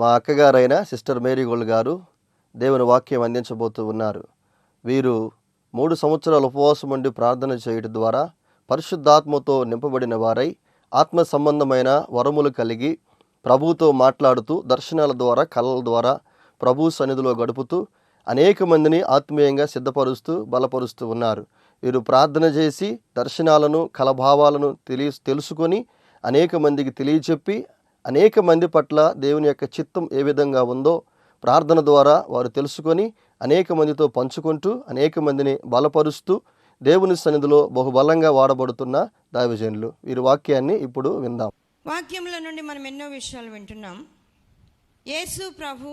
మా అక్కగారైన sister Mary gold గారు దేవుని వాక్యం అందించబోతూ ఉన్నారు. వీరు 3 సంవత్సరాలు ఉపవాసం ఉండి ప్రార్థన చేయడం ద్వారా పరిశుద్ధాత్మతో నింపబడిన వారై ఆత్మ సంబంధమైన వరములు కలిగి ప్రభువుతో మాట్లాడుతూ దర్శనాల ద్వారా కళల ద్వారా ప్రభు సన్నిధిలో గడుపుతూ అనేక మందిని ఆత్మీయంగా సిద్ధపరుస్తూ బలపరుస్తూ ఉన్నారు. వీరు ప్రార్థన చేసి దర్శనాలను కలభావాలను తెలుసుకొని అనేక మందికి తెలియచెప్పి అనేక మంది పట్ల దేవుని యొక్క చిత్తం ఏ విధంగా ఉందో ప్రార్థన ద్వారా వారు తెలుసుకొని అనేక మందితో పంచుకుంటూ అనేక మందిని బలపరుస్తూ దేవుని సన్నిధిలో బహుబలంగా వాడబడుతున్న దైవజనులు. వీరి వాక్యాన్ని ఇప్పుడు విందాం. వాక్యంలో నుండి మనం ఎన్నో విషయాలు వింటున్నాం. యేసు ప్రభు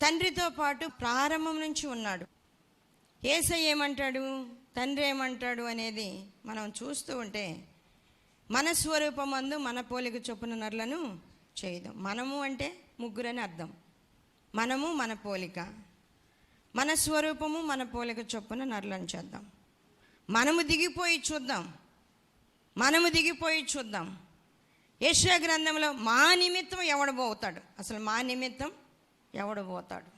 తండ్రితో పాటు ప్రారంభం నుంచి ఉన్నాడు. యేసయ్య ఏమంటాడు, తండ్రి ఏమంటాడు అనేది మనం చూస్తూ ఉంటే మన స్వరూపమందు మన పోలిక చొప్పున నరులను చేయదాం. మనము అంటే ముగ్గురని అర్థం. మనము మన పోలిక, మన స్వరూపము మన పోలిక చొప్పున నరులను చేద్దాం. మనము దిగిపోయి చూద్దాం. యెషయా గ్రంథంలో మా నిమిత్తం ఎవడబోతాడు, అసలు మా నిమిత్తం ఎవడబోతాడు,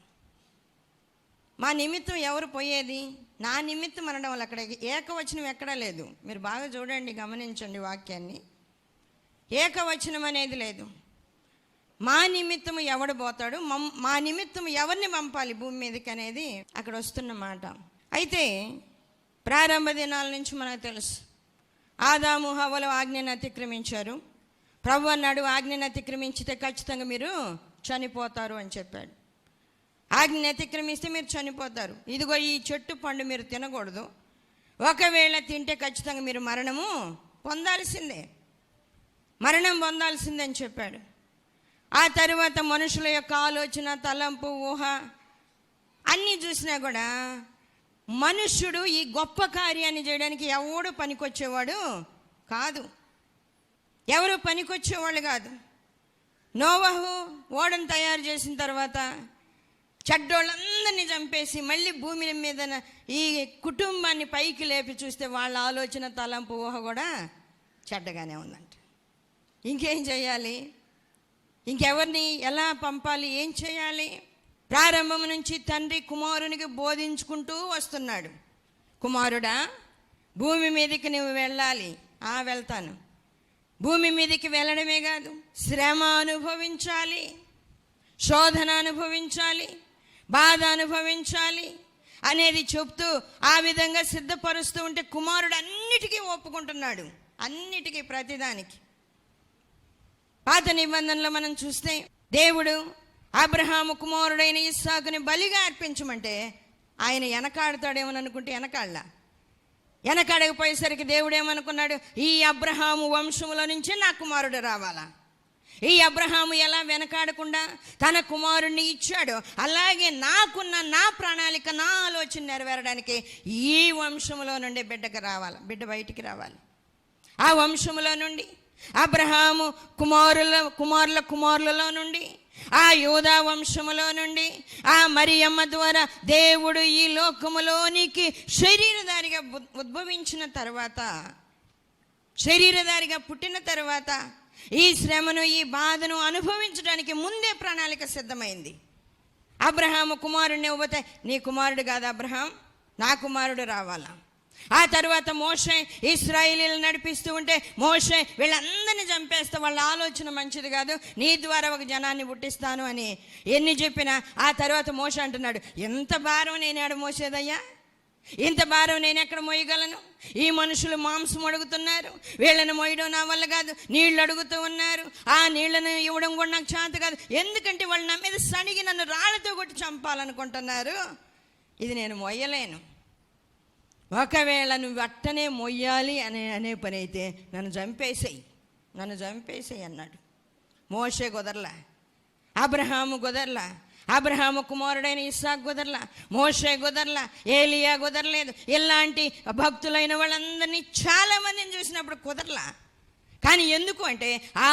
మా నిమిత్తం ఎవరు పోయేది, నా నిమిత్తం అనడం వల్ల అక్కడ ఏకవచనం ఎక్కడా లేదు. మీరు బాగా చూడండి, గమనించండి వాక్యాన్ని. ఏకవచనం అనేది లేదు. మా నిమిత్తం ఎవడు పోతాడు, మా నిమిత్తం ఎవరిని పంపాలి భూమి మీదకి అనేది అక్కడ వస్తున్న మాట. అయితే ప్రారంభ దినాల నుంచి మనకు తెలుసు, ఆదాము హవ్వలు ఆజ్ఞను అతిక్రమించారు. ప్రభు అన్నాడు, ఆజ్ఞను అతిక్రమించితే ఖచ్చితంగా మీరు చనిపోతారు అని చెప్పాడు. ఆజ్ఞను అతిక్రమిస్తే మీరు చనిపోతారు. ఇదిగో ఈ చెట్టు పండు మీరు తినకూడదు, ఒకవేళ తింటే ఖచ్చితంగా మీరు మరణం పొందాల్సిందని చెప్పాడు. ఆ తర్వాత మనుషుల యొక్క ఆలోచన, తలంపు, ఊహ అన్నీ చూసినా కూడా మనుష్యుడు ఈ గొప్ప కార్యాన్ని చేయడానికి ఎవడు పనికొచ్చేవాడు కాదు. ఎవరు పనికొచ్చేవాళ్ళు కాదు. నోవహు ఓడను తయారు చేసిన తర్వాత చెడ్డోళ్ళందరినీ చంపేసి మళ్ళీ భూమి మీద ఈ కుటుంబాన్ని పైకి లేపి చూస్తే వాళ్ళ ఆలోచన, తలంపు, ఊహ కూడా చెడ్డగానే ఉందంట. ఇంకేం చేయాలి, ఇంకెవరిని ఎలా పంపాలి, ఏం చేయాలి? ప్రారంభం నుంచి తండ్రి కుమారునికి బోధించుకుంటూ వస్తున్నాడు. కుమారుడా, భూమి మీదకి నువ్వు వెళ్ళాలి. వెళ్తాను. భూమి మీదకి వెళ్ళడమే కాదు, శ్రమ అనుభవించాలి, శోధన అనుభవించాలి, బాధ అనుభవించాలి అనేది చెప్తూ ఆ విధంగా సిద్ధపరుస్తూ ఉంటే కుమారుడు అన్నిటికీ ఒప్పుకుంటున్నాడు. అన్నిటికీ, ప్రతిదానికి. పాత నిబంధనలో మనం చూస్తే దేవుడు అబ్రహాము కుమారుడైన ఇస్సాకుని బలిగా అర్పించమంటే ఆయన వెనకాడతాడేమని అనుకుంటే వెనకాడకపోయేసరికి దేవుడు ఏమనుకున్నాడు, ఈ అబ్రహాము వంశములో నుంచే నా కుమారుడు రావాలా. ఈ అబ్రహాము ఎలా వెనకాడకుండా తన కుమారుణ్ణి ఇచ్చాడో అలాగే నాకున్న నా ప్రణాళిక, నా ఆలోచన నెరవేరడానికి ఈ వంశములో నుండి బిడ్డ బయటికి రావాలి. ఆ వంశములో నుండి, అబ్రహాము కుమారులలో నుండి, ఆ యూదా వంశములో నుండి, ఆ మరియమ్మ ద్వారా దేవుడు ఈ లోకములోనికి శరీరధారిగా ఉద్భవించిన తర్వాత, శరీరధారిగా పుట్టిన తర్వాత ఈ శ్రమను, ఈ బాధను అనుభవించడానికి ముందే ప్రణాళిక సిద్ధమైంది. అబ్రహాము కుమారుడిని ఇవ్వతే నీ కుమారుడు కాదు అబ్రహాం, నా కుమారుడు రావాలా. ఆ తర్వాత మోషే ఇశ్రాయేలీయులను నడిపిస్తూ ఉంటే మోషే వీళ్ళందరినీ చంపేస్తే వాళ్ళ ఆలోచన మంచిది కాదు, నీ ద్వారా ఒక జనాన్ని పుట్టిస్తాను అని ఎన్ని చెప్పినా ఆ తర్వాత మోషే అంటున్నాడు, ఎంత భారం నేను ఎక్కడ మోసేదయ్యా, ఇంత భారం నేను ఎక్కడ మోయగలను? ఈ మనుషులు మాంసం అడుగుతున్నారు, వీళ్ళని మోయడం నా వల్ల కాదు. నీళ్లు అడుగుతూ ఉన్నారు, ఆ నీళ్లను ఇవ్వడం కూడా నాకు చేత కాదు. ఎందుకంటే వాళ్ళు నా మీద సణిగి నన్ను రాళ్ళతో కొట్టి చంపాలనుకుంటున్నారు. ఇది నేను మోయలేను. ఒకవేళ నువ్వు అట్టనే మొయ్యాలి అనే పని అయితే నన్ను చంపేసేయి అన్నాడు. మోషే కుదరలా, అబ్రహాము కుదరలా, అబ్రహాము కుమారుడైన ఇస్సాకు కుదరలా, మోషే కుదరలా, ఏలియా కుదరలేదు. ఇలాంటి భక్తులైన వాళ్ళందరినీ చాలామందిని చూసినప్పుడు కుదరలా. కానీ ఎందుకు అంటే ఆ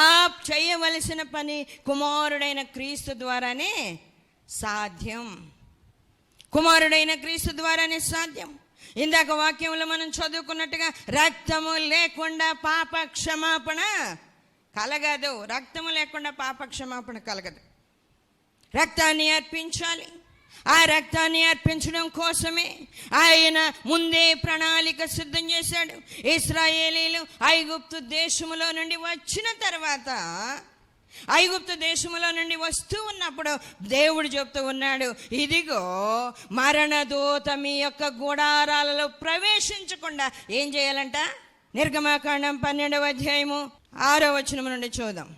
చేయవలసిన పని కుమారుడైన క్రీస్తు ద్వారానే సాధ్యం. ఇందాక వాక్యంలో మనం చదువుకున్నట్టుగా రక్తము లేకుండా పాప క్షమాపణ కలగదు. రక్తాన్ని అర్పించాలి. ఆ రక్తాన్ని అర్పించడం కోసమే ఆయన ముందే ప్రణాళిక సిద్ధం చేశాడు. ఇశ్రాయేలీలు ఐగుప్తు దేశములో నుండి వచ్చిన తర్వాత, ఐగుప్తు దేశములో నుండి వస్తూ ఉన్నప్పుడు దేవుడు చెప్తూ ఉన్నాడు, ఇదిగో మరణదూత మీ యొక్క గుడారాలలో ప్రవేశించకుండా ఏం చేయాలంట? నిర్గమకాండం 12వ అధ్యాయము 6వ వచనం నుండి చూద్దాం.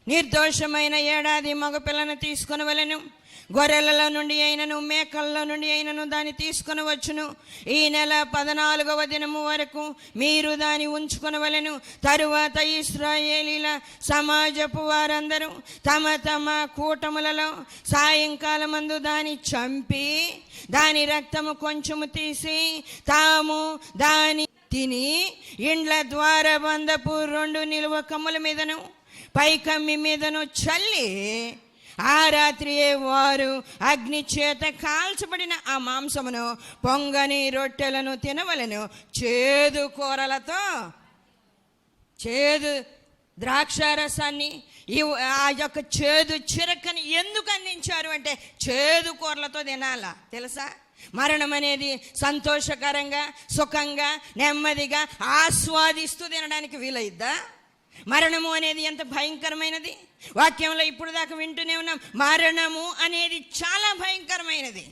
నిర్దోషమైన ఏడాది మగపిల్లను తీసుకొనవలెను, గొర్రెలలో నుండి అయినను మేకల్లో నుండి అయినను దాన్ని తీసుకొని వచ్చును. ఈ నెల 14వ దినము వరకు మీరు దాన్ని ఉంచుకొనవలెను. తరువాత ఇశ్రాయేలీల సమాజపు వారందరూ తమ తమ కూటములలో సాయంకాలమందు దాన్ని చంపి దాని రక్తము కొంచెము తీసి తాము దాని తిని ఇండ్ల ద్వారబంధపు 2 నిలువ కమ్ముల మీదను పై కమ్మి మీదను చల్లి ఆ రాత్రియే వారు అగ్ని చేత కాల్చబడిన ఆ మాంసమును పొంగని రొట్టెలను తినవలెను. చేదు కూరలతో, చేదు ద్రాక్షారసాన్ని, ఆ యొక్క చేదు చిరకని ఎందుకు అందించారు అంటే చేదు కూరలతో తినాలా తెలుసా? మరణం అనేది సంతోషకరంగా, సుఖంగా, నెమ్మదిగా ఆస్వాదిస్తూ తినడానికి వీలైద్దా? మరణము అనేది ఎంత భయంకరమైనది. వాక్యంలో ఇప్పుడు దాకా వింటూనే ఉన్నాం, మరణము అనేది చాలా భయంకరమైనది.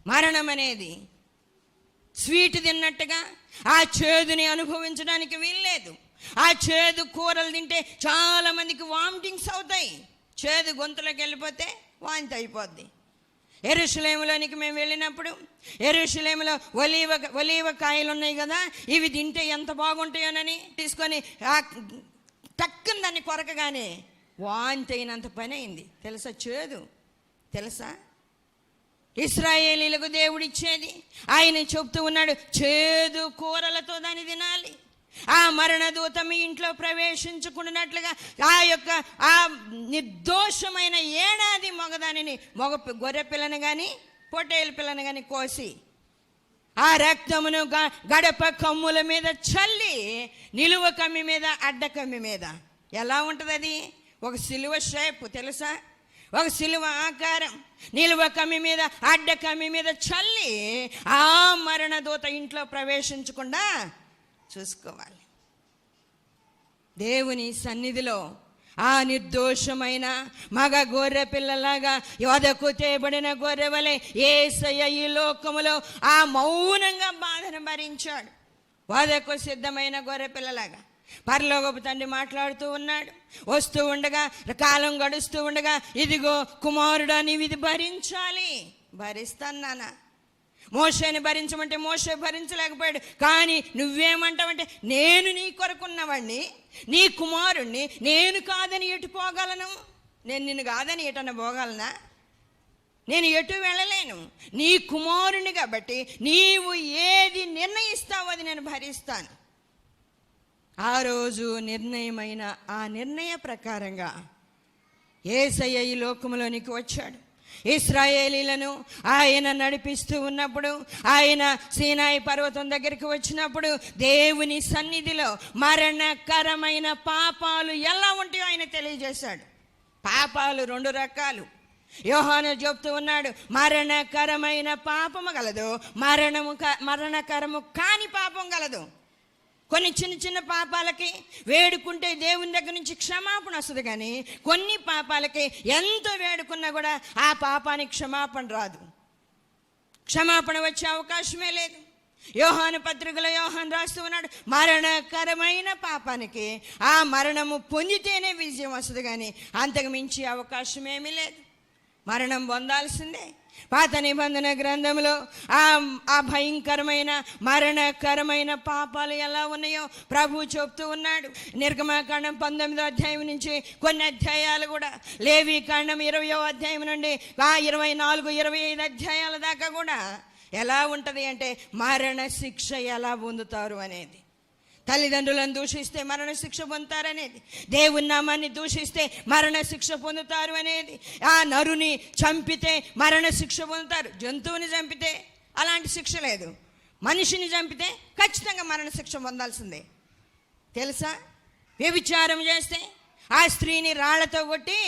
మరణం అనేది స్వీట్ తిన్నట్టుగా ఆ చేదుని అనుభవించడానికి వీల్లేదు. ఆ చేదు కూరలు తింటే చాలా మందికి వామిటింగ్స్ అవుతాయి. చేదు గొంతులోకి వెళ్ళిపోతే వాంతి అయిపోద్ది. యెరూషలేములోనికి మేము వెళ్ళినప్పుడు యెరూషలేములో ఒలీవ కాయలు ఉన్నాయి కదా, ఇవి తింటే ఎంత బాగుంటాయోనని తీసుకొని టక్కున దాన్ని కొరకగానే వాంతి అయినంత పని అయింది తెలుసా? చేదు తెలుసా? ఇశ్రాయేలీలకు దేవుడిచ్చేది ఆయన చెప్తూ ఉన్నాడు, చేదు కూరలతో దాన్ని తినాలి. ఆ మరణదూత మీ ఇంట్లో ప్రవేశించుకున్నట్లుగా ఆ యొక్క ఆ నిర్దోషమైన ఏడాది మగదానిని, గొర్రె పిల్లను కానీ పొట్టేలు పిల్లను కానీ కోసి ఆ రక్తమును గడప కమ్ముల మీద చల్లి నిలువ కమ్మి మీద, అడ్డ కమ్మి మీద. ఎలా ఉంటుంది అది? ఒక సిలువ షేప్ తెలుసా? ఒక సిలువ ఆకారం నిలువ కమ్మి మీద, అడ్డ కమ్మి మీద చల్లి ఆ మరణదూత ఇంట్లో ప్రవేశించకుండా చూసుకోవాలి. దేవుని సన్నిధిలో ఆ నిర్దోషమైన మగ గొర్రె పిల్లలాగా వధకు తేబడిన గొర్రె వలె యేసయ్య ఈ లోకములో ఆ మౌనంగా బాధను భరించాడు. వధకు సిద్ధమైన గొర్రె పిల్లలాగా పరలోకపు తండ్రి మాట్లాడుతూ ఉన్నాడు. వస్తూ ఉండగా, కాలం గడుస్తూ ఉండగా, ఇదిగో కుమారుడా నీవు ఇది భరించాలి. భరిస్తాను నాన్న. మోషేని భరించమంటే మోషే భరించలేకపోయాడు. కానీ నువ్వేమంటావంటే నేను నీ కొరకున్నవాడిని, నీ కుమారుణ్ణి, నేను కాదని ఎటు పోగలను? నేను నిన్ను కాదని ఎటన్నా పోగలనా? నేను ఎటు వెళ్ళలేను. నీ కుమారుని కాబట్టి నీవు ఏది నిర్ణయిస్తావో అది నేను భరిస్తాను. ఆ రోజు నిర్ణయమైన ఆ నిర్ణయ ప్రకారంగా యేసయ్య ఈ లోకములోనికి వచ్చాడు. ఇశ్రాయేలీలను ఆయన నడిపిస్తూ ఉన్నప్పుడు, ఆయన సీనాయి పర్వతం దగ్గరికి వచ్చినప్పుడు దేవుని సన్నిధిలో మరణకరమైన పాపాలు ఎలా ఉంటాయో ఆయన తెలియజేశాడు. పాపాలు 2 రకాలు. యోహాను చెప్తూ ఉన్నాడు, మరణకరమైన పాపము గలదు, మరణకరము కాని పాపం గలదు. కొన్ని చిన్న చిన్న పాపాలకి వేడుకుంటే దేవుని దగ్గర నుంచి క్షమాపణ వస్తుంది, కానీ కొన్ని పాపాలకి ఎంతో వేడుకున్నా కూడా ఆ పాపానికి క్షమాపణ రాదు. క్షమాపణ వచ్చే అవకాశమే లేదు. యోహాను పత్రికలో యోహాను రాస్తూ ఉన్నాడు, మరణకరమైన పాపానికి ఆ మరణము పొందితేనే విజయం వస్తుంది, కానీ అంతకు మించి అవకాశమేమీ లేదు. మరణం పొందాల్సిందే. పాత నిబంధన గ్రంథంలో ఆ భయంకరమైన మరణకరమైన పాపాలు ఎలా ఉన్నాయో ప్రభు చెప్తూ ఉన్నాడు. నిర్గమకాండం 19వ అధ్యాయం నుంచి కొన్ని అధ్యాయాలు కూడా, లేవీకాండం 20వ అధ్యాయం నుండి 24, 25 అధ్యాయాల దాకా కూడా ఎలా ఉంటుంది అంటే మరణ శిక్ష ఎలా పొందుతారు అనేది. తల్లిదండ్రులను దూషిస్తే మరణ శిక్ష పొందుతారనేది, దేవుని నామాన్ని దూషిస్తే మరణ శిక్ష పొందుతారు అనేది, ఆ నరుని చంపితే మరణ శిక్ష పొందుతారు. జంతువుని చంపితే అలాంటి శిక్ష లేదు, మనిషిని చంపితే ఖచ్చితంగా మరణ శిక్ష పొందాల్సిందే తెలుసా? వ్యభిచారం చేస్తే ఆ స్త్రీని రాళ్లతో కొట్టి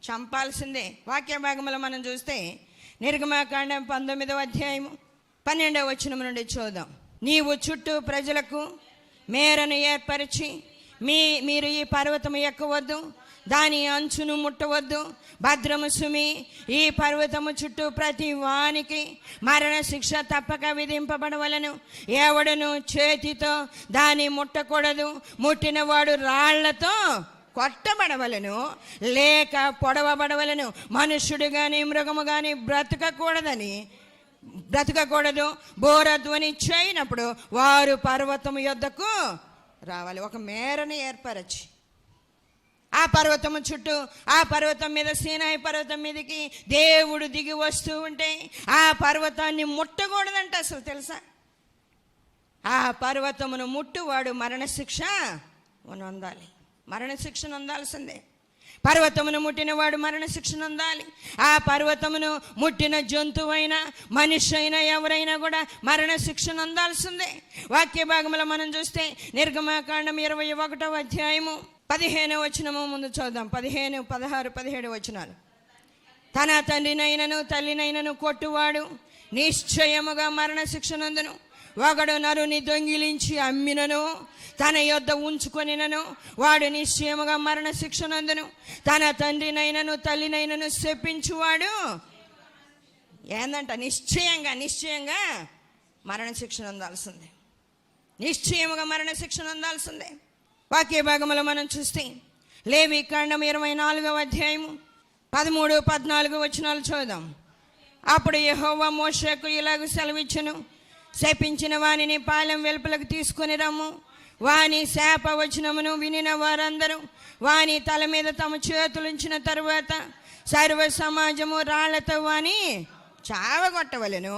చంపాల్సిందే. వాక్య భాగంలో మనం చూస్తే నిర్గమాకాండం 19వ అధ్యాయము 12వ వచనం నుండి చూద్దాం. నీవు చుట్టూ ప్రజలకు మేరను ఏర్పరిచి మీరు ఈ పర్వతము ఎక్కవద్దు, దాని అంచును ముట్టవద్దు, భద్రము సుమి, ఈ పర్వతము చుట్టూ ప్రతి వానికి మరణ శిక్ష తప్పక విధింపబడవలను. ఎవడను చేతితో దాన్ని ముట్టకూడదు, ముట్టినవాడు రాళ్లతో కొట్టబడవలను లేక పొడవబడవలను. మనుష్యుడు కానీ మృగము కానీ బ్రతకకూడదు. బోరధ్వని చేయనప్పుడు వారు పర్వతము యొద్దకు రావాలి. ఒక మేరని ఏర్పరచి ఆ పర్వతము చుట్టూ, ఆ పర్వతం మీద, సీనాయి పర్వతం మీదకి దేవుడు దిగి వస్తూ ఉంటే ఆ పర్వతాన్ని ముట్టకూడదంట. అసలు తెలుసా? ఆ పర్వతమును ముట్టువాడు మరణశిక్ష పొందాలి. మరణశిక్షను పొందాల్సిందే. పర్వతమును ముట్టినవాడు మరణశిక్షను పొందాలి. ఆ పర్వతమును ముట్టిన జంతువైనా మనిషి అయినా ఎవరైనా కూడా మరణశిక్షను పొందాల్సిందే. వాక్య భాగంలో మనం చూస్తే నిర్గమాకాండం 21వ అధ్యాయము 15వ వచనము ముందు చూద్దాం. 15, 16, 17 వచనాలు. తన తండ్రినైనను తల్లినైనను కొట్టువాడు నిశ్చయముగా మరణశిక్ష నందును. ఒకడు నరుని దొంగిలించి అమ్మినను తన యొద్ద ఉంచుకొనినను వాడు నిశ్చయముగా మరణశిక్ష నందును. తన తండ్రినైనను తల్లినైనను శపించువాడు ఏందంట? నిశ్చయంగా మరణశిక్ష పొందాల్సిందే. నిశ్చయముగా మరణశిక్ష పొందాల్సిందే. వాక్య భాగంలో మనం చూస్తే లేవీకాండం 24వ అధ్యాయము 13, 14 వచనాలు చూద్దాం. అప్పుడు యెహోవా మోషేకు ఇలాగ సెలవిచ్చెను, శపించిన వానిని పాలెం వెలుపలకు తీసుకొని రమ్ము. వాని శాప వచనమును వినిన వారందరూ వాని తల మీద తమ చేతులుంచిన తరువాత సర్వ సమాజము రాళ్లతో వాని చావగొట్టవలెను.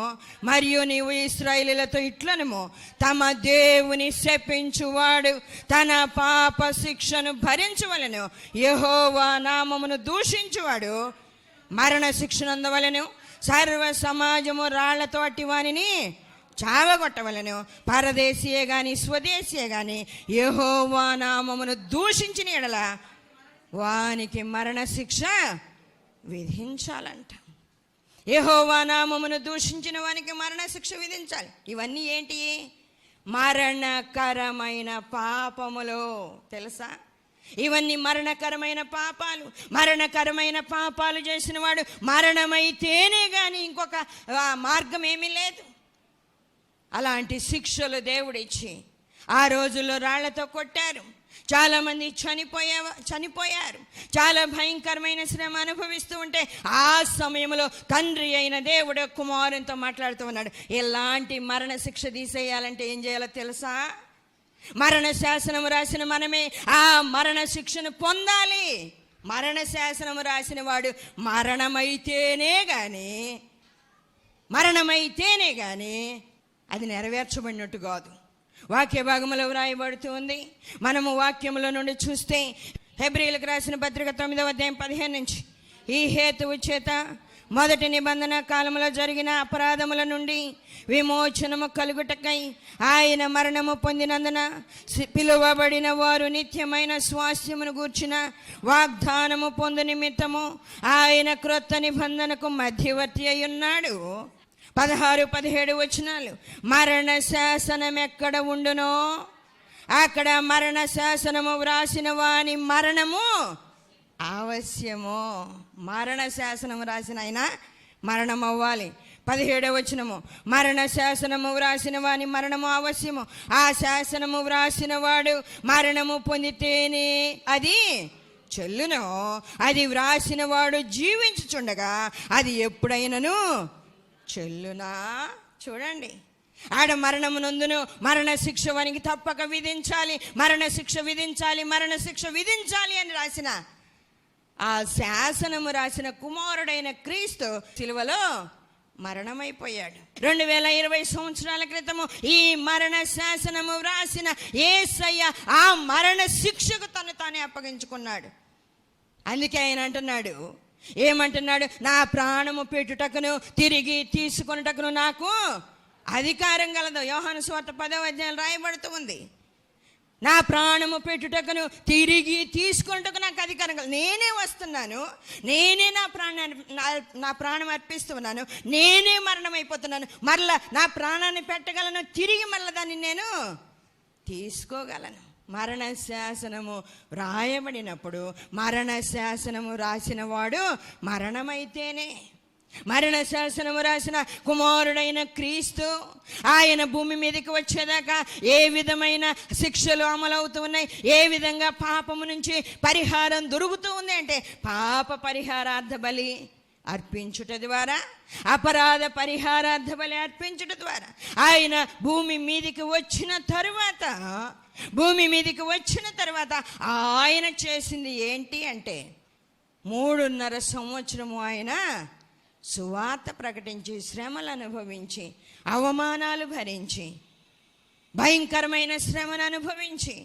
మరియు నీవు ఇశ్రాయేలీయులతో ఇట్లనము, తమ దేవుని శపించువాడు తన పాప శిక్షను భరించవలెను. యెహోవా నామమును దూషించువాడు మరణ శిక్షను అందవలెను. సర్వ సమాజము రాళ్లతో అట్టి వానిని చావగొట్టవలను. పరదేశీయే గాని స్వదేశీయే గాని యెహోవా నామమును దూషించిన ఎడల వానికి మరణశిక్ష విధించాలంట. యెహోవా నామమును దూషించిన వానికి మరణశిక్ష విధించాలి. ఇవన్నీ ఏంటి? మరణకరమైన పాపములు. తెలుసా? ఇవన్నీ మరణకరమైన పాపాలు. మరణకరమైన పాపాలు చేసిన వాడు మరణమైతేనే కానీ ఇంకొక మార్గం ఏమీ లేదు. అలాంటి శిక్షలు దేవుడిచ్చి ఆ రోజుల్లో రాళ్లతో కొట్టారు. చాలామంది చనిపోయారు. చాలా భయంకరమైన శ్రమ అనుభవిస్తూ ఉంటే ఆ సమయంలో తండ్రి అయిన దేవుడు కుమారునితో మాట్లాడుతూ ఉన్నాడు. ఎలాంటి మరణ శిక్ష తీసేయాలంటే ఏం చేయాలో తెలుసా? మరణ శాసనము రాసిన మనమే ఆ మరణ శిక్షను పొందాలి. మరణ శాసనము రాసిన వాడు మరణమైతేనే కానీ అది నెరవేర్చబడినట్టు కాదు. వాక్య భాగంలో వ్రాయబడుతూ ఉంది. మనము వాక్యముల నుండి చూస్తే హెబ్రీయులకు రాసిన పత్రిక 9వ అధ్యాయం 15 నుంచి, ఈ హేతువు చేత మొదటి నిబంధన కాలంలో జరిగిన అపరాధముల నుండి విమోచనము కలుగుటకై ఆయన మరణము పొందినందున పిలువబడిన వారు నిత్యమైన స్వాస్థ్యమును గూర్చిన వాగ్దానము పొందు నిమిత్తము ఆయన క్రొత్త నిబంధనకు మధ్యవర్తి అయి ఉన్నాడు. 16, 17 వచనాలు. మరణ శాసనం ఎక్కడ ఉండునో అక్కడ మరణ శాసనము వ్రాసిన వాని మరణము అవశ్యము. మరణ శాసనము రాసిన ఆయన మరణం అవ్వాలి. 17వ వచనము, మరణ శాసనము వ్రాసిన వాని మరణము అవశ్యము. ఆ శాసనము వ్రాసిన వాడు మరణము పొందితేనే అది చెల్లును. అది వ్రాసిన వాడు జీవించుచుండగా అది ఎప్పుడైనను చెల్లునా? చూడండి, ఆడ మరణము నందును మరణ శిక్ష వానికి తప్పక విధించాలి, మరణ శిక్ష విధించాలి అని రాసిన ఆ శాసనము రాసిన కుమారుడైన క్రీస్తు సిలువలో మరణమైపోయాడు. 2020 సంవత్సరాల క్రితము ఈ మరణ శాసనము వ్రాసిన యేసయ్య ఆ మరణ శిక్షకు తానే అప్పగించుకున్నాడు. అందుకే ఆయన అంటున్నాడు, ఏమంటున్నాడు? నా ప్రాణము పెట్టుటకును తిరిగి తీసుకొనుటకును నాకు అధికారం కలదు. యోహాను సువార్త 10వ అధ్యాయం రాయబడుతూ ఉంది. నా ప్రాణము పెట్టుటకును తిరిగి తీసుకుంటకు నాకు అధికారం కలదు. నేనే వస్తున్నాను, నేనే నా ప్రాణం అర్పిస్తున్నాను, నేనే మరణం అయిపోతున్నాను. మరలా నా ప్రాణాన్ని పెట్టగలను, తిరిగి మళ్ళీ దాన్ని నేను తీసుకోగలను. మరణ శాసనము రాయబడినప్పుడు మరణ శాసనము రాసిన వాడు మరణమైతేనే. మరణ శాసనము రాసిన కుమారుడైన క్రీస్తు ఆయన భూమి మీదకి వచ్చేదాకా ఏ విధమైన శిక్షలు అమలవుతూ ఉన్నాయి, ఏ విధంగా పాపము నుంచి పరిహారం దొరుకుతూ ఉంది అంటే పాప పరిహారార్థ బలి అర్పించుట ద్వారా, అపరాధ పరిహారార్థ బలి అర్పించుట ద్వారా ఆయన భూమి మీదకి వచ్చిన తరువాత ఆయన చేసింది ఏంటి అంటే 3.5 సంవత్సరము ఆయన సువార్త ప్రకటించి, శ్రమలు అనుభవించి, అవమానాలు భరించి, భయంకరమైన శ్రమను అనుభవించి,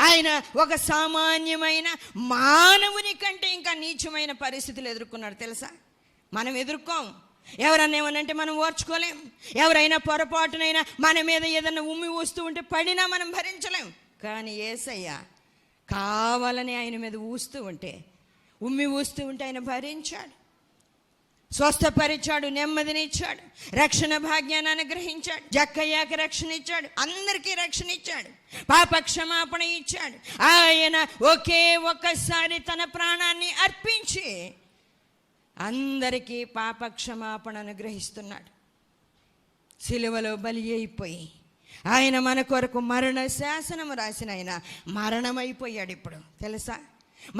ఆయన ఒక సామాన్యమైన మానవుని కంటే ఇంకా నీచమైన పరిస్థితులు ఎదుర్కొన్నాడు. తెలుసా? మనం ఎదుర్కోం. ఎవరన్నా ఏమనంటే మనం ఓర్చుకోలేం. ఎవరైనా పొరపాటునైనా మన మీద ఏదన్నా ఉమ్మి ఊస్తూ ఉంటే పడినా మనం భరించలేం. కానీ యేసయ్య కావాలని ఆయన మీద ఉమ్మి ఊస్తూ ఉంటే ఆయన భరించాడు, స్వస్థపరిచాడు, నెమ్మదినిచ్చాడు, రక్షణ భాగ్యాన్ని అనుగ్రహించాడు, జక్కయ్యాకి రక్షణ ఇచ్చాడు, అందరికీ రక్షణ ఇచ్చాడు, పాప క్షమాపణ ఇచ్చాడు. ఆయన ఒక్కసారి తన ప్రాణాన్ని అర్పించి అందరికీ పాప క్షమాపణ అనుగ్రహిస్తున్నాడు. సిలువలో బలి అయిపోయి ఆయన మన కొరకు మరణ శాసనము రాసిన ఆయన మరణమైపోయాడు. ఇప్పుడు తెలుసా?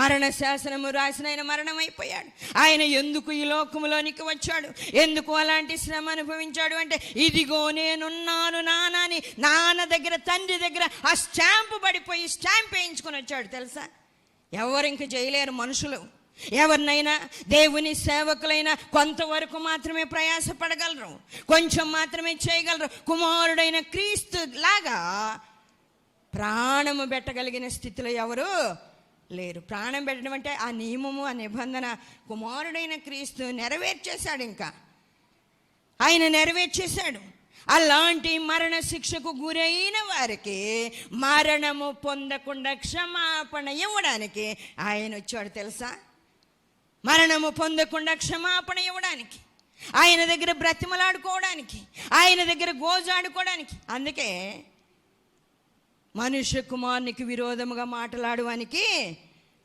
మరణ శాసనము రాసిన ఆయన మరణమైపోయాడు. ఆయన ఎందుకు ఈ లోకములోనికి వచ్చాడు, ఎందుకు అలాంటి శ్రమ అనుభవించాడు అంటే, ఇదిగో నేనున్నాను నాన్న అని నాన్న దగ్గర, తండ్రి దగ్గర ఆ స్టాంపు పడిపోయి స్టాంప్ వేయించుకొని వచ్చాడు. తెలుసా? ఎవరు ఇంక చేయలేరు మనుషులు. ఎవరినైనా దేవుని సేవకులైనా కొంతవరకు మాత్రమే ప్రయాసపడగలరు, కొంచెం మాత్రమే చేయగలరు. కుమారుడైన క్రీస్తు లాగా ప్రాణము పెట్టగలిగిన స్థితిలో ఎవరు లేరు. ప్రాణం పెట్టడం అంటే ఆ నియమము, ఆ నిబంధన కుమారుడైన క్రీస్తు నెరవేర్చేశాడు. ఇంకా ఆయన నెరవేర్చేశాడు. అలాంటి మరణ శిక్షకు గురైన వారికి మరణము పొందకుండా క్షమాపణ ఇవ్వడానికి ఆయన వచ్చాడు. తెలుసా? మరణము పొందకుండా క్షమాపణ ఇవ్వడానికి, ఆయన దగ్గర బ్రతిమలాడుకోవడానికి, ఆయన దగ్గర గోజాడుకోవడానికి. అందుకే మనుష్య కుమారునికి విరోధముగా మాట్లాడడానికి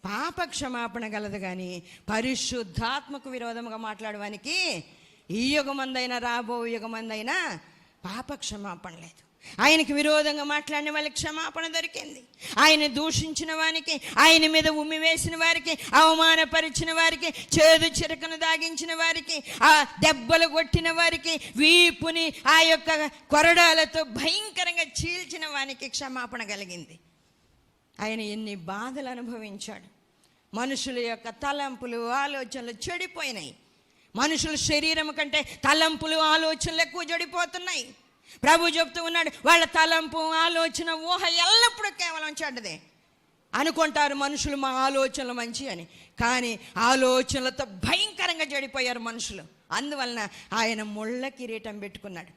పాప క్షమాపణ గలదు, కానీ పరిశుద్ధాత్మకు విరోధముగా మాట్లాడడానికి ఈ యుగమందైనా రాబో యుగమందైనా పాప క్షమాపణ లేదు. ఆయనకి విరోధంగా మాట్లాడిన వాళ్ళకి క్షమాపణ దొరికింది. ఆయన దూషించిన వారికి, ఆయన మీద ఉమ్మి వేసిన వారికి, అవమానపరిచిన వారికి, చేదు చిరకను దాగించిన వారికి, ఆ దెబ్బలు కొట్టిన వారికి, వీపుని ఆ యొక్క కొరడాలతో భయంకరంగా చీల్చిన వానికి క్షమాపణ కలిగింది. ఆయన ఎన్ని బాధలు అనుభవించాడు. మనుషుల యొక్క తలంపులు, ఆలోచనలు చెడిపోయినాయి. మనుషుల శరీరం కంటే తలంపులు, ఆలోచనలు ఎక్కువ చెడిపోతున్నాయి. ప్రభు చెప్తూ ఉన్నాడు, వాళ్ళ తలంపు, ఆలోచన, ఊహ ఎల్లప్పుడూ కేవలం చెడ్డదే. అనుకుంటారు మనుషులు మా ఆలోచనలు మంచి అని, కానీ ఆలోచనలతో భయంకరంగా చెడిపోయారు మనుషులు. అందువలన ఆయన ముళ్ళ కిరీటం పెట్టుకున్నాడు.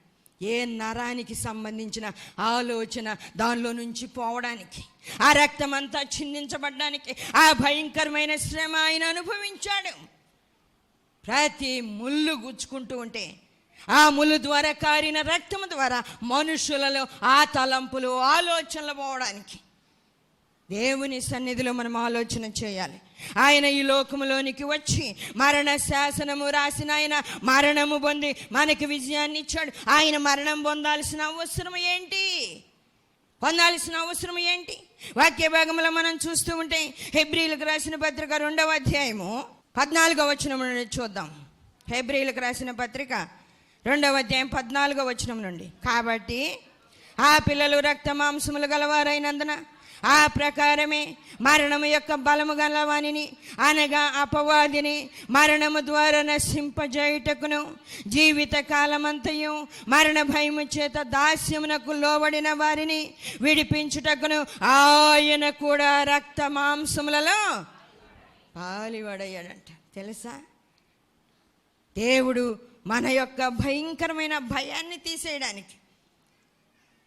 ఏ నరానికి సంబంధించిన ఆలోచన దానిలో నుంచి పోవడానికి, ఆ రక్తం అంతా చిందించబడ్డానికి ఆ భయంకరమైన శ్రమ ఆయన అనుభవించాడు. ప్రతి ముళ్ళు గుచ్చుకుంటూ ఉంటే ఆ ముళ్ళు ద్వారా కారిన రక్తము ద్వారా మనుషులలో ఆ తలంపులు, ఆలోచనలు పోవడానికి దేవుని సన్నిధిలో మనం ఆలోచన చేయాలి. ఆయన ఈ లోకములోనికి వచ్చి మరణ శాసనము రాసిన ఆయన మరణము పొంది మనకి విజయాన్ని ఇచ్చాడు. ఆయన మరణం పొందాల్సిన అవసరం ఏంటి? వాక్య భాగంలో మనం చూస్తూ ఉంటే హెబ్రీలకు రాసిన పత్రిక 2వ అధ్యాయము 14వ వచనం నుండి చూద్దాం. హెబ్రీలకు రాసిన పత్రిక 2వ అధ్యాయం 14వ వచనం నుండి, కాబట్టి ఆ పిల్లలు రక్త మాంసములు గలవారైనందున ఆ ప్రకారమే మరణము యొక్క బలము గలవానిని, అనగా అపవాదిని మరణము ద్వారా నశింపజేయుటకును, జీవిత కాలమంతయు మరణ భయము చేత దాస్యమునకు లోబడిన వారిని విడిపించుటకును ఆయన కూడా రక్త మాంసములలో పాలివడయ్యాడంట. తెలుసా? దేవుడు మన యొక్క భయంకరమైన భయాన్ని తీసేయడానికి,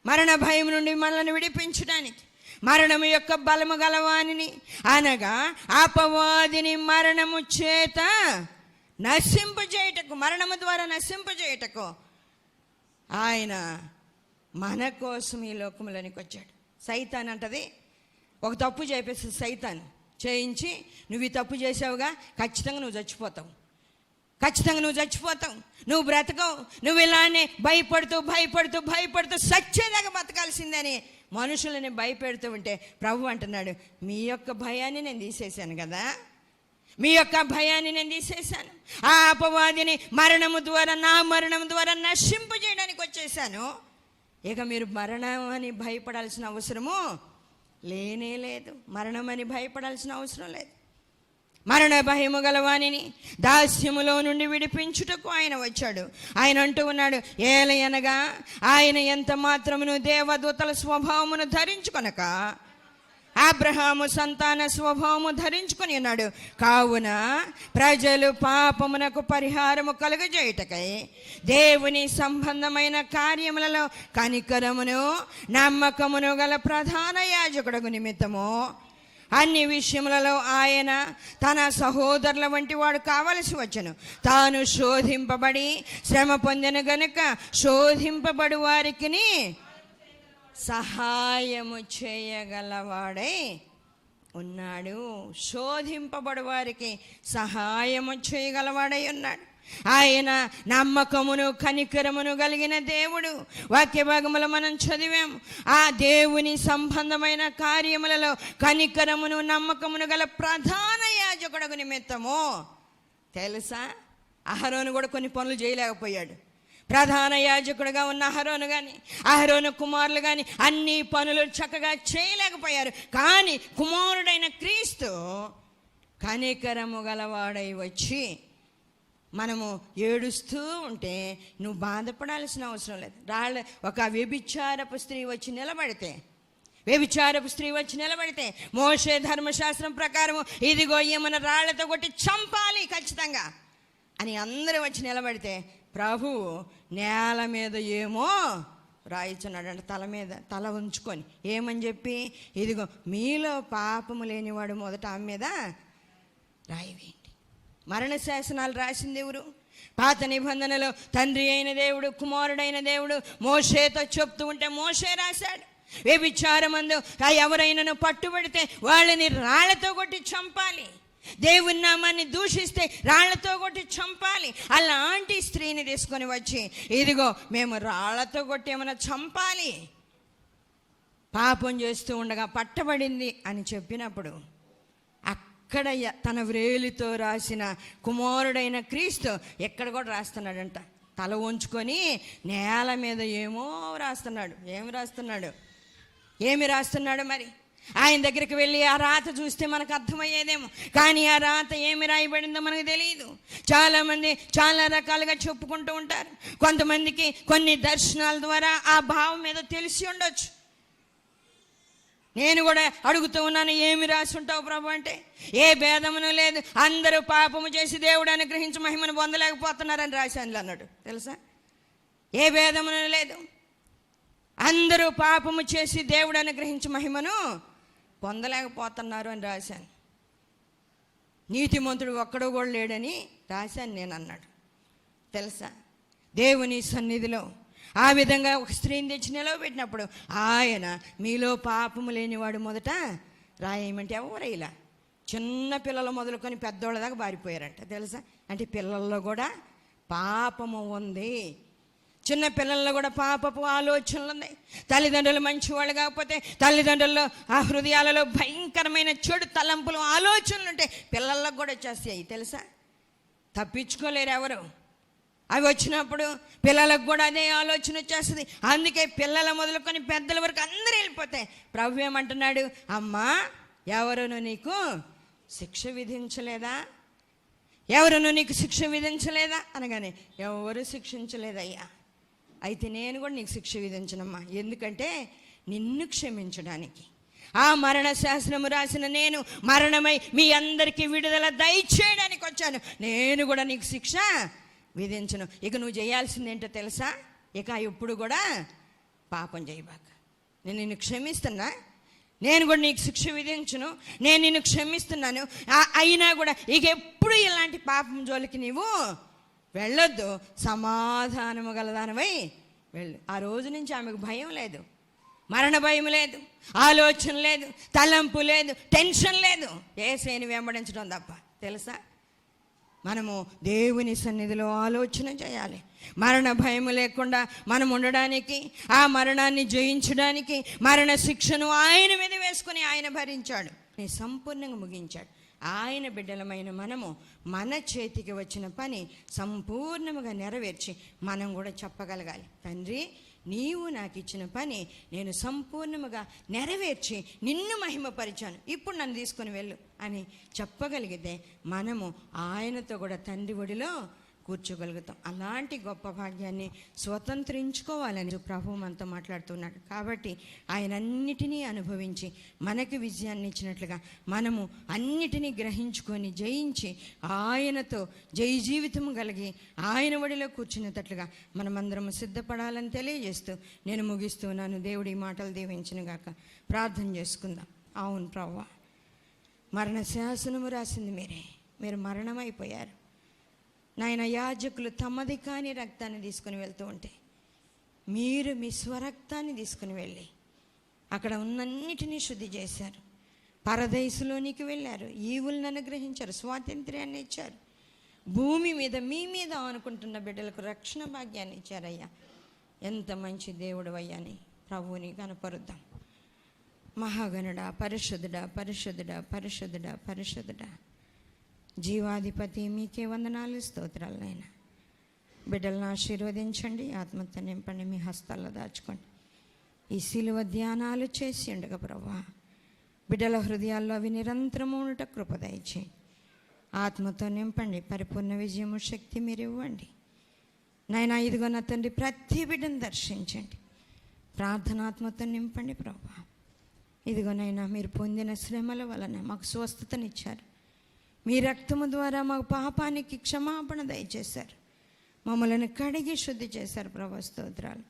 మరణ భయం నుండి మనల్ని విడిపించడానికి, మరణము యొక్క బలము గలవానిని అనగా అపవాదిని మరణము చేత నశింపజేయుటకు, మరణము ద్వారా నశింపజేయుటకు ఆయన మన కోసం ఈ లోకంలోనికి వచ్చాడు. సైతాన్ అంటది, ఒక తప్పు చేపేసి సైతాన్ చేయించి, నువ్వు ఈ తప్పు చేసావుగా, ఖచ్చితంగా నువ్వు చచ్చిపోతావు, ఖచ్చితంగా నువ్వు చచ్చిపోతావు, నువ్వు బ్రతకవు, నువ్వు ఇలానే భయపడుతూ భయపడుతూ భయపడుతూ సచ్చేదాకా బతకాల్సిందని మనుషులని భయపెడుతూ ఉంటే ప్రభు అంటున్నాడు, మీ యొక్క భయాన్ని నేను తీసేశాను కదా, మీ యొక్క భయాన్ని నేను తీసేశాను. ఆ అపవాదిని మరణము ద్వారా, నా మరణం ద్వారా నశింపజేయడానికి వచ్చేసాను. ఇక మీరు మరణం అని భయపడాల్సిన అవసరము లేనే లేదు. మరణం అని భయపడాల్సిన అవసరం లేదు. మరణ భయము గలవానిని దాస్యములో నుండి విడిపించుటకు ఆయన వచ్చాడు. ఆయన అంటూ ఉన్నాడు, ఏలయనగా ఆయన ఎంత మాత్రమును దేవదూతల స్వభావమును ధరించుకొనక అబ్రహాము సంతాన స్వభావము ధరించుకొని ఉన్నాడు. కావున ప్రజలు పాపమునకు పరిహారము కలుగజేయుటకై దేవుని సంబంధమైన కార్యములలో కనికరమును నమ్మకమును గల ప్రధాన యాజకుడు నిమిత్తము అన్ని విషయములలో ఆయన తన సహోదరుల వంటి వాడు కావలసి వచ్చెను. తాను శోధింపబడి శ్రమ పొందిన గనుక శోధింపబడి వారికి సహాయము చేయగలవాడై ఉన్నాడు. శోధింపబడి వారికి సహాయము చేయగలవాడై ఉన్నాడు. ఆయన నమ్మకమును కనికరమును కలిగిన దేవుడు. వాక్య భాగములో మనం చదివాము, ఆ దేవుని సంబంధమైన కార్యములలో కనికరమును నమ్మకమును గల ప్రధాన యాజకుడు నిమిత్తము. తెలుసా, అహరోను కూడా కొన్ని పనులు చేయలేకపోయాడు. ప్రధాన యాజకుడుగా ఉన్న అహరోను కానీ, అహరోను కుమారులు కానీ అన్ని పనులు చక్కగా చేయలేకపోయారు. కానీ కుమారుడైన క్రీస్తు కనికరము గలవాడై వచ్చి, మనము ఏడుస్తూ ఉంటే నువ్వు బాధపడాల్సిన అవసరం లేదు. ఒక వ్యభిచారపు స్త్రీ వచ్చి నిలబడితే మోషే ధర్మశాస్త్రం ప్రకారం ఇదిగో ఏమన్నా రాళ్లతో కొట్టి చంపాలి ఖచ్చితంగా అని అందరూ వచ్చి నిలబడితే ప్రభువు నేల మీద ఏమో రాయిచున్నాడు అంటే, తల మీద తల ఉంచుకొని ఏమని చెప్పి, ఇదిగో మీలో పాపము లేనివాడు మొదట ఆమె మీద రాయి వేయండి. మరణ శాసనాలు రాసింది ఎవరు? పాత నిబంధనలో తండ్రి అయిన దేవుడు, కుమారుడైన దేవుడు మోషేతో చెప్తూ ఉంటే మోషే రాశాడు. వ్యభిచారమందు ఎవరైనాను పట్టుబడితే వాళ్ళని రాళ్లతో కొట్టి చంపాలి, దేవుని నామాన్ని దూషిస్తే రాళ్లతో కొట్టి చంపాలి. అలాంటి స్త్రీని తీసుకొని వచ్చి, ఇదిగో మేము రాళ్లతో కొట్టి ఏమైనా చంపాలి, పాపం చేస్తూ ఉండగా పట్టబడింది అని చెప్పినప్పుడు అక్కడ తన వ్రేలితో రాసిన కుమారుడైన క్రీస్తు ఎక్కడ కూడా రాస్తున్నాడంట. తల ఉంచుకొని నేల మీద ఏమో రాస్తున్నాడు. ఏమి రాస్తున్నాడు మరి? ఆయన దగ్గరికి వెళ్ళి ఆ రాత చూస్తే మనకు అర్థమయ్యేదేమో, కానీ ఆ రాత ఏమి రాయబడిందో మనకు తెలియదు. చాలామంది చాలా రకాలుగా చెప్పుకుంటూ ఉంటారు. కొంతమందికి కొన్ని దర్శనాల ద్వారా ఆ భావం ఏదో తెలిసి ఉండొచ్చు. నేను కూడా అడుగుతూ ఉన్నాను, ఏమి రాసి ఉంటావు ప్రభు అంటే, ఏ భేదమును లేదు, అందరూ పాపము చేసి దేవుడు అనుగ్రహించి మహిమను పొందలేకపోతున్నారని రాశాను అన్నాడు. తెలుసా, ఏ భేదమును లేదు, అందరూ పాపము చేసి దేవుడు అనుగ్రహించి మహిమను పొందలేకపోతున్నారు అని రాశాను. నీతిమంతుడు ఒక్కడు కూడా లేడని రాశాను నేను అన్నాడు. తెలుసా, దేవుని సన్నిధిలో ఆ విధంగా ఒక స్త్రీని తెచ్చి నిలవబెట్టినప్పుడు ఆయన మీలో పాపము లేనివాడు మొదట రాయమంటే ఎవరు ఇలా చిన్న పిల్లలు మొదలుకొని పెద్దోళ్ళ దాకా బారిపోయారంట. తెలుసా, అంటే పిల్లల్లో కూడా పాపము ఉంది, చిన్న పిల్లల్లో కూడా పాపపు ఆలోచనలు ఉన్నాయి. తల్లిదండ్రులు మంచివాళ్ళు కాకపోతే తల్లిదండ్రుల్లో ఆ హృదయాలలో భయంకరమైన చెడు తలంపులు ఆలోచనలు ఉంటాయి, పిల్లలకు కూడా వచ్చేస్తాయి. తెలుసా, తప్పించుకోలేరు ఎవరు. అవి వచ్చినప్పుడు పిల్లలకు కూడా అదే ఆలోచన వచ్చేస్తుంది. అందుకే పిల్లల మొదలుకొని పెద్దల వరకు అందరూ వెళ్ళిపోతాయి. ప్రభు ఏమంటున్నాడు, అమ్మా ఎవరును నీకు శిక్ష విధించలేదా, ఎవరును నీకు శిక్ష విధించలేదా అనగానే ఎవరు శిక్షించలేదయ్యా, అయితే నేను కూడా నీకు శిక్ష విధించనమ్మా, ఎందుకంటే నిన్ను క్షమించడానికి. ఆ మరణ శాసనము రాసిన నేను మరణమై మీ అందరికీ విడుదల దయచేయడానికి వచ్చాను, నేను కూడా నీకు శిక్ష విధించను. ఇక నువ్వు చేయాల్సింది ఏంటో తెలుసా, ఇక ఎప్పుడు కూడా పాపం చేయబాక, నేను నిన్ను క్షమిస్తున్నా, నేను కూడా నీకు శిక్ష విధించును, నేను నిన్ను క్షమిస్తున్నాను. అయినా కూడా ఇక ఎప్పుడు ఇలాంటి పాపం జోలికి నీవు వెళ్ళొద్దు, సమాధానము గలదానమై వెళ్ళు. ఆ రోజు నుంచి ఆమెకు భయం లేదు, మరణ భయం లేదు, ఆలోచన లేదు, తలంపు లేదు, టెన్షన్ లేదు, యేసుని వెంబడించడం తప్ప. తెలుసా, మనము దేవుని సన్నిధిలో ఆలోచన చేయాలి. మరణ భయం లేకుండా మనం ఉండడానికి, ఆ మరణాన్ని జయించడానికి మరణ శిక్షను ఆయన మీద వేసుకుని ఆయన భరించాడు, సంపూర్ణంగా ముగించాడు. ఆయన బిడ్డలమైన మనము మన చేతికి వచ్చిన పని సంపూర్ణముగా నెరవేర్చి మనం కూడా చెప్పగలగాలి, తండ్రి నీవు నాకు ఇచ్చిన పని నేను సంపూర్ణముగా నెరవేర్చి నిన్ను మహిమపరిచాను, ఇప్పుడు నన్ను తీసుకొని వెళ్ళు అని చెప్పగలిగితే మనము ఆయనతో కూడా తండ్రి ఒడిలో కూర్చోగలుగుతాం. అలాంటి గొప్ప భాగ్యాన్ని స్వతంత్రించుకోవాలని ప్రభువు మనతో మాట్లాడుతున్నాడు. కాబట్టి ఆయన అన్నిటినీ అనుభవించి మనకి విజయాన్ని ఇచ్చినట్లుగా మనము అన్నిటినీ గ్రహించుకొని జయించి ఆయనతో జయ జీవితం కలిగి ఆయన ఒడిలో కూర్చునేటట్లుగా మనమందరము సిద్ధపడాలని తెలియజేస్తూ నేను ముగిస్తున్నాను. దేవుడి మాటలు దీవించును గాక. ప్రార్థన చేసుకుందాం. అవును ప్రభువా, మరణ శాసనము రాసింది మీరే, మీరు మరణమైపోయారు నాయన. యాజకులు తమది కాని రక్తాన్ని తీసుకుని వెళ్తూ ఉంటే మీరు మీ స్వరక్తాన్ని తీసుకుని వెళ్ళి అక్కడ ఉన్నన్నిటినీ శుద్ధి చేశారు. పరదేశంలోనికి వెళ్ళారు, ఈవులను అనుగ్రహించారు, స్వాతంత్ర్యాన్ని ఇచ్చారు. భూమి మీద మీ మీద అనుకుంటున్న బిడ్డలకు రక్షణ భాగ్యాన్ని ఇచ్చారయ్యా. ఎంత మంచి దేవుడు అయ్యాని ప్రభువుని కనపరుద్దాం. మహాగణుడా, పరిశుద్ధుడా, పరిశుద్ధుడా, పరిశుద్ధుడా, పరిశుద్ధుడా, జీవాధిపతి మీకే వందనాలు, స్తోత్రాలు నాయన. బిడ్డలను ఆశీర్వదించండి, ఆత్మతో నింపండి, మీ హస్తాల్లో దాచుకోండి. ఈ శిలువ ధ్యానాలు చేసి ఉండగా ప్రభా బిడ్డల హృదయాల్లో అవి నిరంతరము ఉండట కృప దయచేయండి. ఆత్మతో నింపండి, పరిపూర్ణ విజయము శక్తి మీరు ఇవ్వండి నాయన. ఇదిగో నా తండ్రి, ప్రతి బిడ్డను దర్శించండి, ప్రార్థనాత్మతో నింపండి ప్రభా. ఇదిగోనైనా మీరు పొందిన శ్రమల వలన మాకు స్వస్థతనిచ్చారు, మీ రక్తము ద్వారా మాకు పాపానికి క్షమాపణ దయచేశారు, మమ్మల్ని కడిగి శుద్ధి చేశారు ప్రభా. స్తోత్రాలు.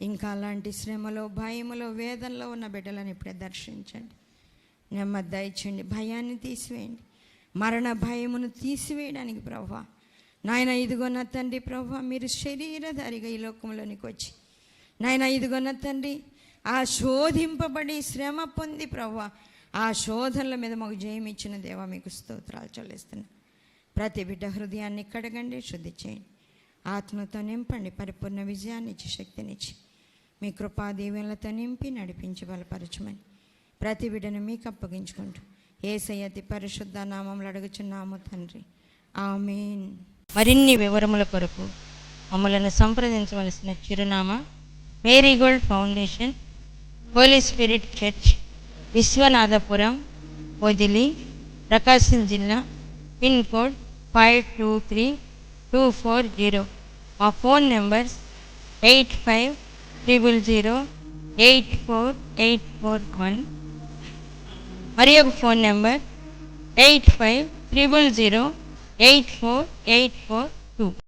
ఇంకా అలాంటి శ్రమలో, భయములో, వేదనలో ఉన్న బిడ్డలను ఇప్పుడే దర్శించండి, నెమ్మది దయచేయండి, భయాన్ని తీసివేయండి, మరణ భయమును తీసివేయడానికి ప్రభా నాయన. ఇదిగో నా తండ్రి ప్రభా, మీరు శరీరధారిగా ఈ లోకంలోనికి వచ్చి నాయన ఇదిగో నా తండ్రి, ఆ శోధింపబడి శ్రమ పొంది ప్రభా ఆ శోధనల మీద మాకు జయం ఇచ్చిన దేవా మీకు స్తోత్రాలు చెల్లిస్తున్నా. ప్రతి బిడ్డ హృదయాన్ని కడగండి, శుద్ధి చేయండి, ఆత్మతో నింపండి, పరిపూర్ణ విజయాన్ని ఇచ్చి శక్తినిచ్చి మీ కృపా దీవెనలతో నింపి నడిపించి బలపరచమని ప్రతి బిడ్డను మీకు అప్పగించుకుంటూ యేసయ్య అతి పరిశుద్ధ నామములో అడుగుచున్నాము తండ్రి, ఆమేన్. మరిన్ని వివరముల కొరకు మమ్మల్ని సంప్రదించవలసిన చిరునామా marigold foundation, holy spirit church, Vishwanathapuram, Podili, Prakasam జిల్లా, పిన్ కోడ్ 523240. మా ఫోన్ నెంబర్స్ 8500084841, మరి ఒక ఫోన్ నెంబర్ 8500084842.